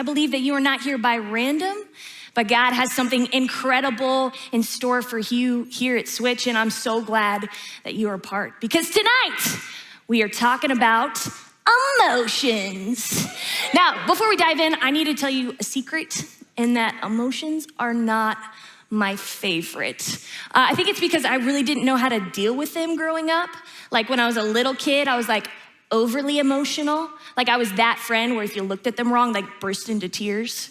I believe that you are not here by random, but God has something incredible in store for you here at Switch, and I'm so glad that you are part. Because tonight, we are talking about emotions. Now, before we dive in, I need to tell you a secret, and that emotions are not my favorite. I think it's because I really didn't know how to deal with them growing up. Like when I was a little kid, I was like overly emotional. Like I was that friend where if you looked at them wrong, like burst into tears.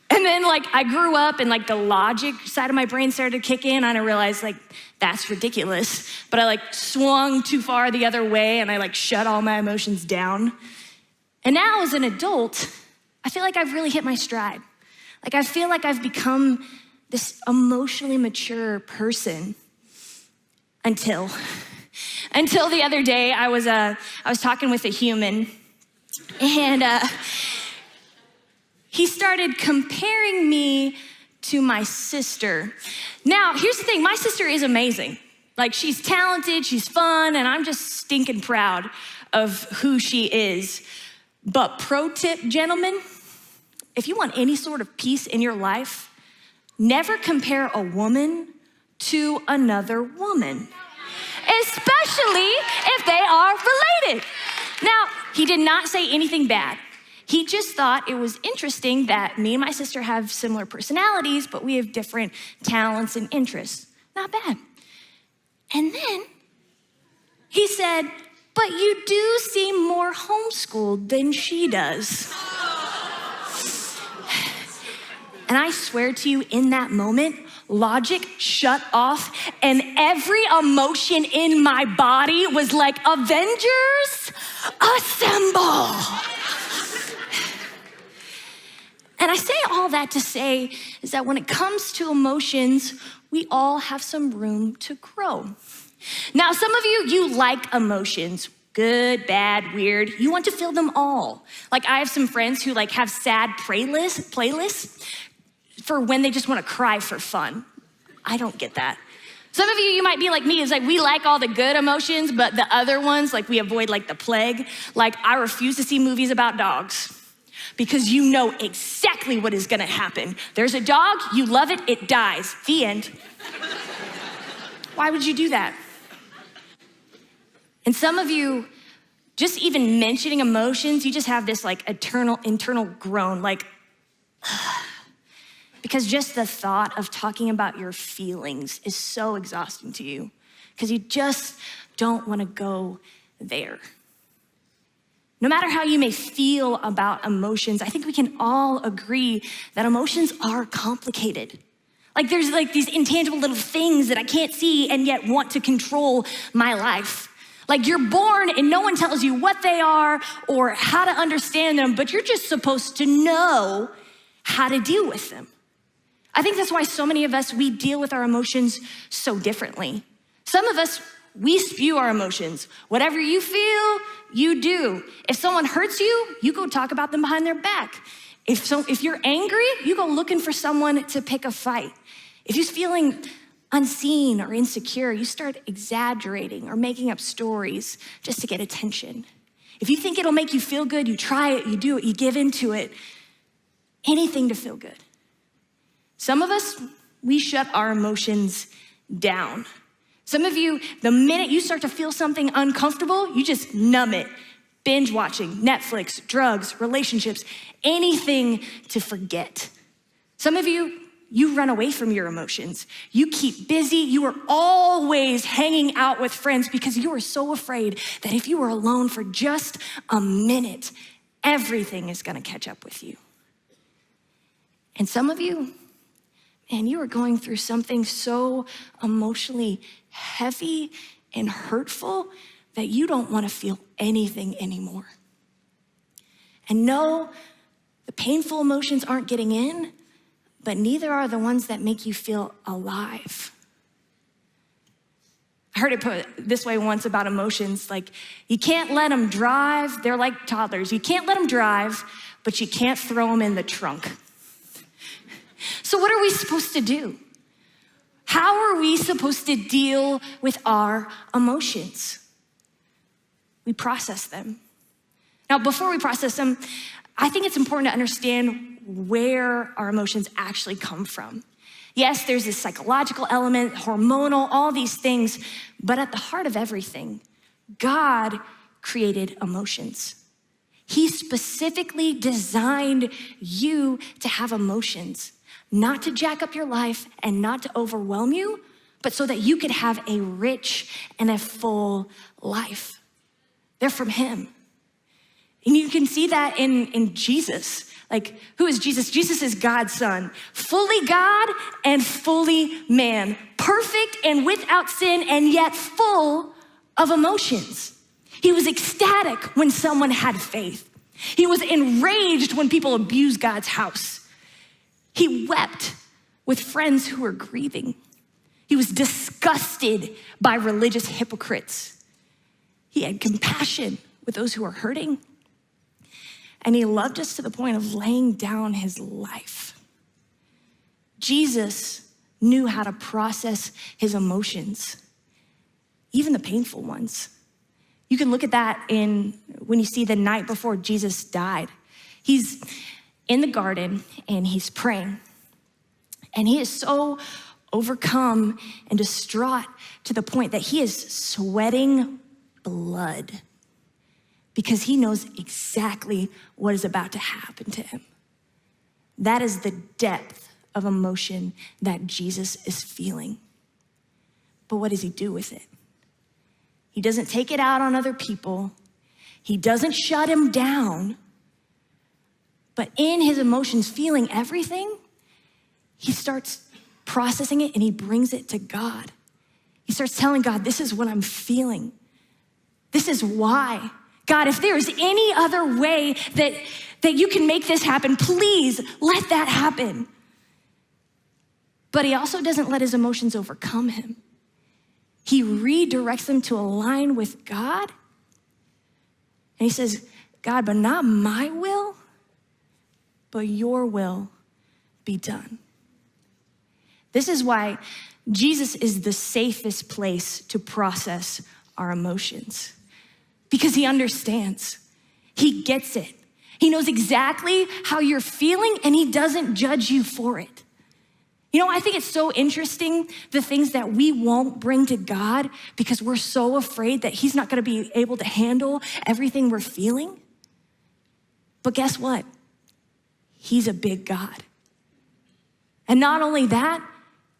And then like I grew up and like the logic side of my brain started to kick in and I realized like that's ridiculous. But I like swung too far the other way and I like shut all my emotions down. And now as an adult, I feel like I've really hit my stride. Like I feel like I've become this emotionally mature person until the other day I was talking with a human and he started comparing me to my sister. Now, here's the thing, my sister is amazing. Like she's talented, she's fun, and I'm just stinking proud of who she is. But pro tip, gentlemen, if you want any sort of peace in your life, never compare a woman to another woman, especially if they are related. Now, he did not say anything bad. He just thought it was interesting that me and my sister have similar personalities, but we have different talents and interests. Not bad. And then he said, but you do seem more homeschooled than she does. And I swear to you, in that moment, logic shut off and every emotion in my body was like, Avengers, assemble. And I say all that to say is that when it comes to emotions, we all have some room to grow. Now, some of you like emotions. Good, bad, weird. You want to feel them all. Like I have some friends who like have sad playlists for when they just want to cry for fun. I don't get that. Some of you might be like me. It's like we like all the good emotions, but the other ones, like we avoid like the plague. Like I refuse to see movies about dogs because you know exactly what is gonna happen. There's a dog, you love it, it dies. The end. Why would you do that? And some of you, just even mentioning emotions, you just have this like internal groan, like, because just the thought of talking about your feelings is so exhausting to you because you just don't want to go there. No matter how you may feel about emotions, I think we can all agree that emotions are complicated. Like there's like these intangible little things that I can't see and yet want to control my life. Like you're born and no one tells you what they are or how to understand them, but you're just supposed to know how to deal with them. I think that's why so many of us, we deal with our emotions so differently. Some of us, we spew our emotions. Whatever you feel, you do. If someone hurts you, you go talk about them behind their back. If you're angry, you go looking for someone to pick a fight. If you're feeling unseen or insecure, you start exaggerating or making up stories just to get attention. If you think it'll make you feel good, you try it, you do it, you give into it. Anything to feel good. Some of us, we shut our emotions down. Some of you, the minute you start to feel something uncomfortable, you just numb it. Binge watching, Netflix, drugs, relationships, anything to forget. Some of you, you run away from your emotions. You keep busy. You are always hanging out with friends because you are so afraid that if you are alone for just a minute, everything is gonna catch up with you. And some of you, man, you are going through something so emotionally heavy and hurtful that you don't want to feel anything anymore. And no, the painful emotions aren't getting in, but neither are the ones that make you feel alive. I heard it put this way once about emotions, like you can't let them drive. They're like toddlers. You can't let them drive, but you can't throw them in the trunk. So what are we supposed to do? How are we supposed to deal with our emotions? We process them. Now, before we process them, I think it's important to understand where our emotions actually come from. Yes, there's this psychological element, hormonal, all these things, but at the heart of everything, God created emotions. He specifically designed you to have emotions, not to jack up your life and not to overwhelm you, but so that you could have a rich and a full life. They're from him. And you can see that in Jesus. Like, who is Jesus? Jesus is God's son, fully God and fully man, perfect and without sin, and yet full of emotions. He was ecstatic when someone had faith. He was enraged when people abused God's house. He wept with friends who were grieving. He was disgusted by religious hypocrites. He had compassion with those who were hurting. And he loved us to the point of laying down his life. Jesus knew how to process his emotions, even the painful ones. You can look at that when you see the night before Jesus died. He's in the garden and he's praying. And he is so overcome and distraught to the point that he is sweating blood, because he knows exactly what is about to happen to him. That is the depth of emotion that Jesus is feeling. But what does he do with it? He doesn't take it out on other people. He doesn't shut him down. But in his emotions, feeling everything, he starts processing it and he brings it to God. He starts telling God, this is what I'm feeling. This is why. God, if there's any other way that you can make this happen, please let that happen. But he also doesn't let his emotions overcome him. He redirects them to align with God. And he says, God, but not my will, but your will be done. This is why Jesus is the safest place to process our emotions. Because he understands, he gets it. He knows exactly how you're feeling and he doesn't judge you for it. You know, I think it's so interesting, the things that we won't bring to God because we're so afraid that he's not gonna be able to handle everything we're feeling. But guess what? He's a big God. And not only that,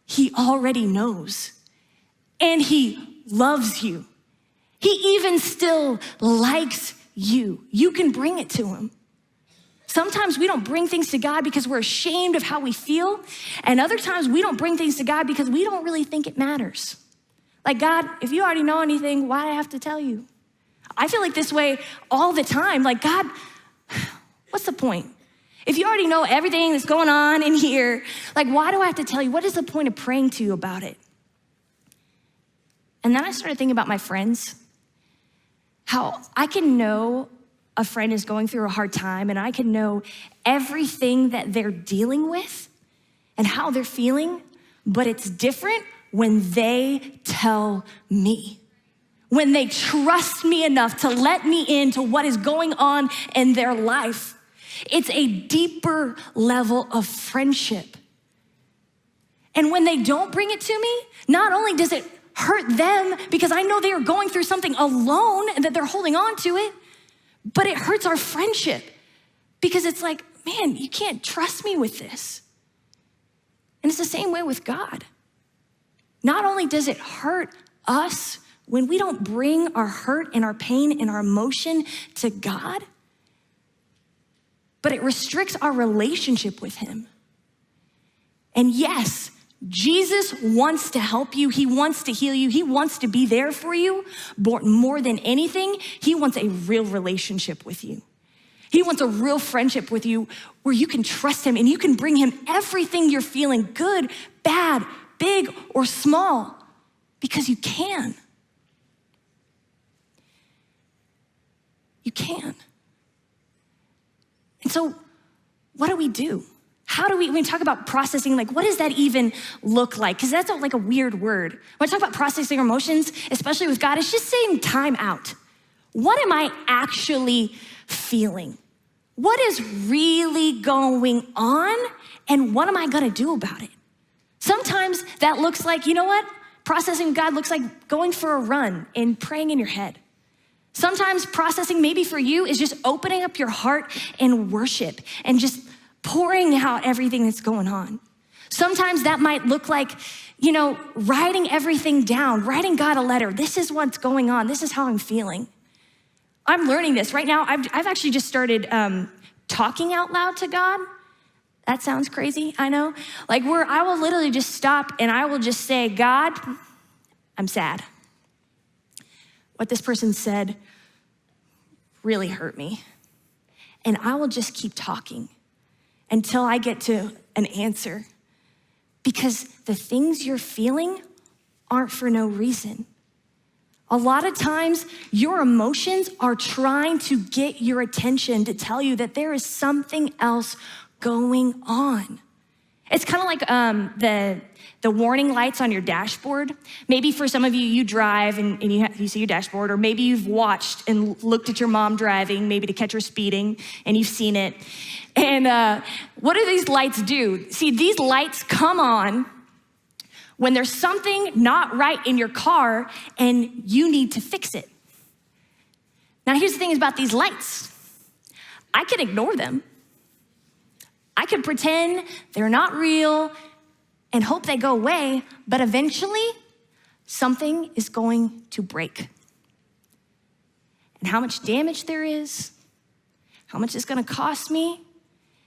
he already knows and he loves you. He even still likes you. You can bring it to him. Sometimes we don't bring things to God because we're ashamed of how we feel. And other times we don't bring things to God because we don't really think it matters. Like, God, if you already know anything, why do I have to tell you? I feel like this way all the time. Like, God, what's the point? If you already know everything that's going on in here, like, why do I have to tell you? What is the point of praying to you about it? And then I started thinking about my friends. How I can know a friend is going through a hard time and I can know everything that they're dealing with and how they're feeling, but it's different when they tell me. When they trust me enough to let me into what is going on in their life. It's a deeper level of friendship. And when they don't bring it to me, not only does it hurt them because I know they are going through something alone and that they're holding on to it, but it hurts our friendship because it's like, man, you can't trust me with this. And it's the same way with God. Not only does it hurt us when we don't bring our hurt and our pain and our emotion to God, but it restricts our relationship with him. And yes, Jesus wants to help you. He wants to heal you. He wants to be there for you. But more than anything, he wants a real relationship with you. He wants a real friendship with you where you can trust him and you can bring him everything you're feeling, good, bad, big, or small, because you can. You can. And so what do we do? How do we, when we talk about processing, like, what does that even look like? Because that's like a weird word. When I talk about processing our emotions, especially with God, it's just saying time out. What am I actually feeling? What is really going on, and what am I gonna do about it? Sometimes that looks like, you know what? Processing with God looks like going for a run and praying in your head. Sometimes processing maybe for you is just opening up your heart in worship and just pouring out everything that's going on. Sometimes that might look like, writing everything down, writing God a letter. This is what's going on. This is how I'm feeling. I'm learning this right now. I've actually just started talking out loud to God. That sounds crazy, I know. Like where I will literally just stop and I will just say, God, I'm sad. What this person said really hurt me. And I will just keep talking until I get to an answer. Because the things you're feeling aren't for no reason. A lot of times, your emotions are trying to get your attention to tell you that there is something else going on. It's kind of like the warning lights on your dashboard. Maybe for some of you, you drive and you see your dashboard, or maybe you've watched and looked at your mom driving, maybe to catch her speeding, and you've seen it. And what do these lights do? See, these lights come on when there's something not right in your car and you need to fix it. Now, here's the thing about these lights. I can ignore them. I can pretend they're not real and hope they go away, but eventually something is going to break. And how much damage there is, how much it's gonna cost me,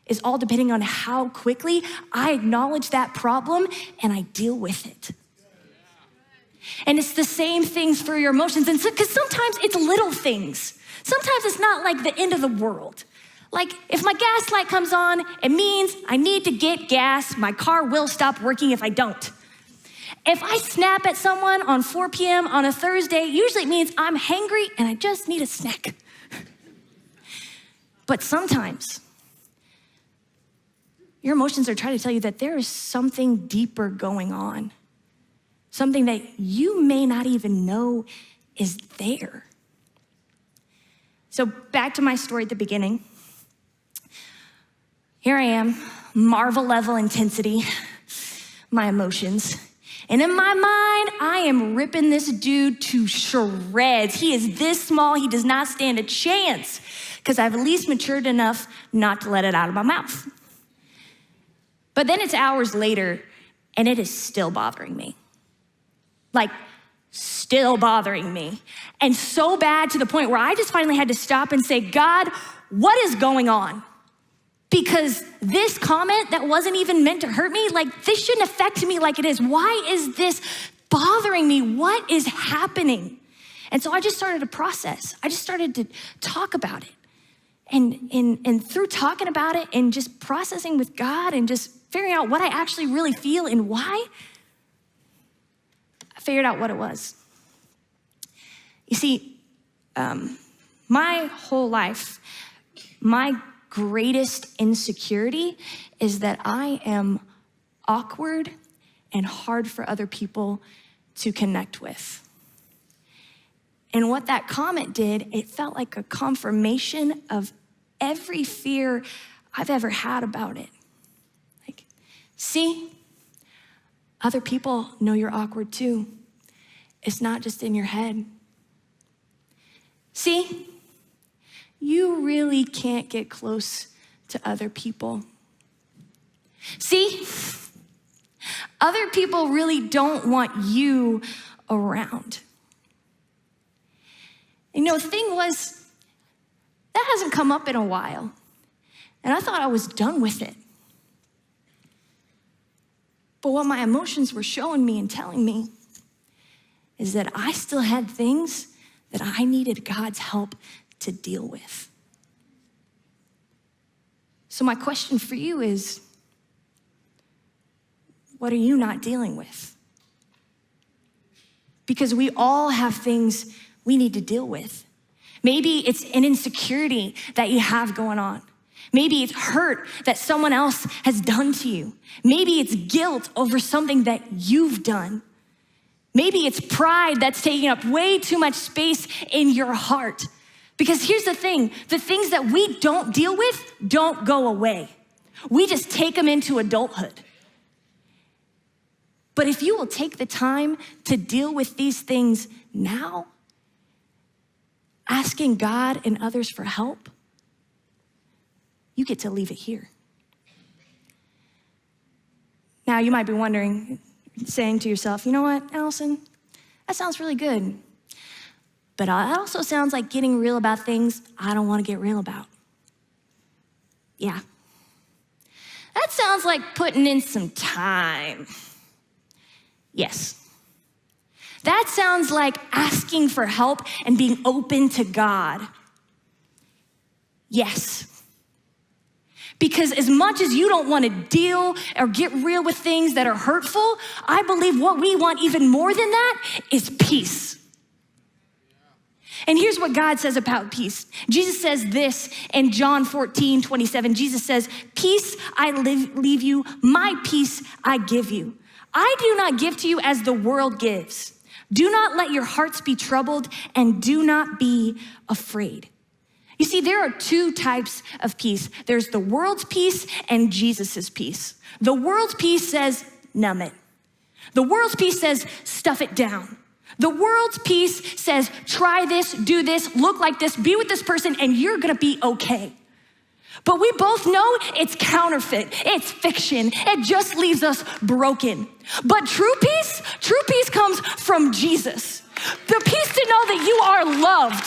is all depending on how quickly I acknowledge that problem and I deal with it. And it's the same things for your emotions. And because sometimes it's little things. Sometimes it's not like the end of the world. Like if my gas light comes on, it means I need to get gas. My car will stop working if I don't. If I snap at someone on 4 p.m. on a Thursday, usually it means I'm hangry and I just need a snack. But sometimes your emotions are trying to tell you that there is something deeper going on, something that you may not even know is there. So back to my story at the beginning. Here I am, Marvel level intensity, my emotions. And in my mind, I am ripping this dude to shreds. He is this small, he does not stand a chance, because I've at least matured enough not to let it out of my mouth. But then it's hours later, and it is still bothering me. Like, still bothering me. And so bad to the point where I just finally had to stop and say, God, what is going on? Because this comment that wasn't even meant to hurt me, like this shouldn't affect me like it is. Why is this bothering me? What is happening? And so I just started a process. I just started to talk about it. And through talking about it and just processing with God and just figuring out what I actually really feel and why, I figured out what it was. You see, my whole life, my greatest insecurity is that I am awkward and hard for other people to connect with. And what that comment did, it felt like a confirmation of every fear I've ever had about it. Like, see, other people know you're awkward too. It's not just in your head. See, you really can't get close to other people. See, other people really don't want you around. You know, the thing was, that hasn't come up in a while. And I thought I was done with it. But what my emotions were showing me and telling me is that I still had things that I needed God's help to deal with. So my question for you is, what are you not dealing with? Because we all have things we need to deal with. Maybe it's an insecurity that you have going on. Maybe it's hurt that someone else has done to you. Maybe it's guilt over something that you've done. Maybe it's pride that's taking up way too much space in your heart. Because here's the things that we don't deal with don't go away. We just take them into adulthood. But if you will take the time to deal with these things now, asking God and others for help, you get to leave it here. Now you might be wondering, saying to yourself, you know what, Allison, that sounds really good. But it also sounds like getting real about things I don't want to get real about. Yeah. That sounds like putting in some time. Yes. That sounds like asking for help and being open to God. Yes. Because as much as you don't want to deal or get real with things that are hurtful, I believe what we want even more than that is peace. And here's what God says about peace. Jesus says this in John 14:27. Jesus says, peace I leave you, my peace I give you. I do not give to you as the world gives. Do not let your hearts be troubled and do not be afraid. You see, there are two types of peace. There's the world's peace and Jesus's peace. The world's peace says, numb it. The world's peace says, stuff it down. The world's peace says, try this, do this, look like this, be with this person, and you're gonna be okay. But we both know it's counterfeit, it's fiction, it just leaves us broken. But true peace comes from Jesus. The peace to know that you are loved.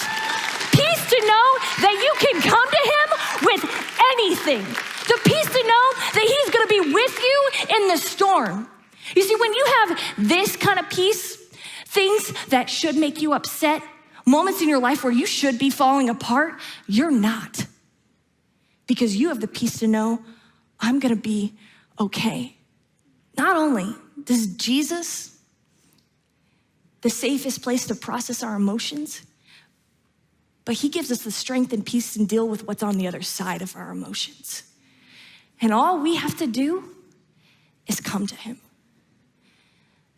Peace to know that you can come to him with anything. The peace to know that he's gonna be with you in the storm. You see, when you have this kind of peace, things that should make you upset, moments in your life where you should be falling apart, you're not. Because you have the peace to know, I'm gonna be okay. Not only does Jesus, the safest place to process our emotions, but he gives us the strength and peace to deal with what's on the other side of our emotions. And all we have to do is come to him.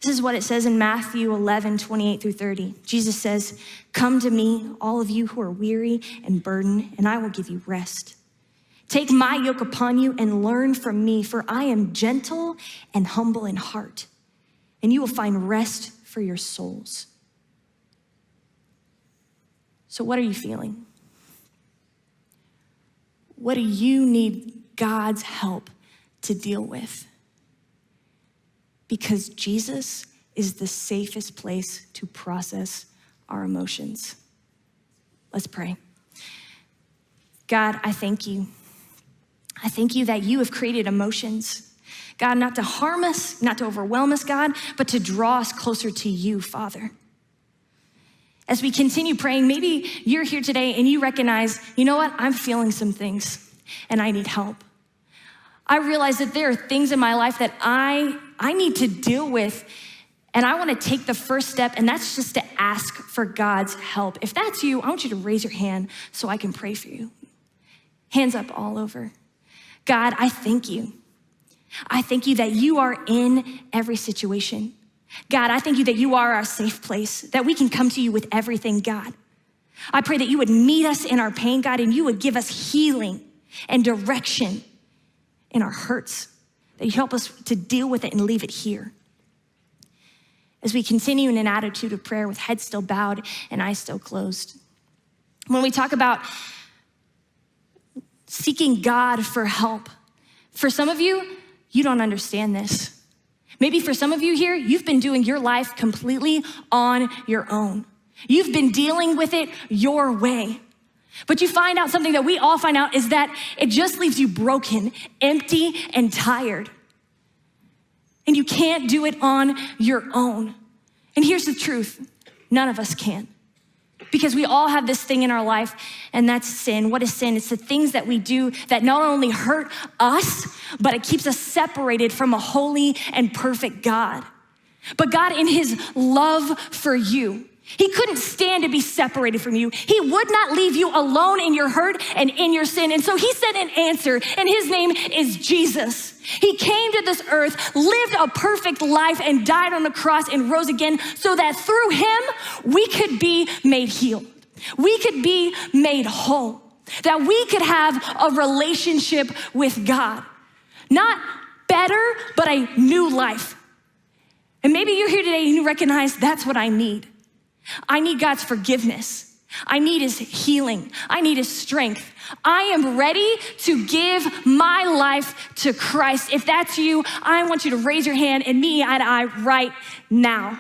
This is what it says in Matthew 11:28-30. Jesus says, come to me, all of you who are weary and burdened, and I will give you rest. Take my yoke upon you and learn from me, for I am gentle and humble in heart, and you will find rest for your souls. So what are you feeling? What do you need God's help to deal with? Because Jesus is the safest place to process our emotions. Let's pray. God, I thank you. I thank you that you have created emotions. God, not to harm us, not to overwhelm us, God, but to draw us closer to you, Father. As we continue praying, maybe you're here today and you recognize, you know what? I'm feeling some things and I need help. I realize that there are things in my life that I need to deal with, and I want to take the first step, and that's just to ask for God's help. If that's you, I want you to raise your hand so I can pray for you. Hands up all over. God, I thank you. I thank you that you are in every situation. God, I thank you that you are our safe place, that we can come to you with everything, God. I pray that you would meet us in our pain, God, and you would give us healing and direction in our hurts, that you help us to deal with it and leave it here. As we continue in an attitude of prayer with head still bowed and eyes still closed. When we talk about seeking God for help, for some of you, you don't understand this. Maybe for some of you here, you've been doing your life completely on your own. You've been dealing with it your way. But you find out something that we all find out is that it just leaves you broken, empty, and tired. And you can't do it on your own. And here's the truth, none of us can. Because we all have this thing in our life, and that's sin. What is sin? It's the things that we do that not only hurt us, but it keeps us separated from a holy and perfect God. But God, in his love for you, he couldn't stand to be separated from you. He would not leave you alone in your hurt and in your sin. And so he sent an answer, and his name is Jesus. He came to this earth, lived a perfect life, and died on the cross and rose again so that through him, we could be made healed. We could be made whole, that we could have a relationship with God. Not better, but a new life. And maybe you're here today and you recognize that's what I need. I need God's forgiveness. I need his healing. I need his strength. I am ready to give my life to Christ. If that's you, I want you to raise your hand and me and I right now.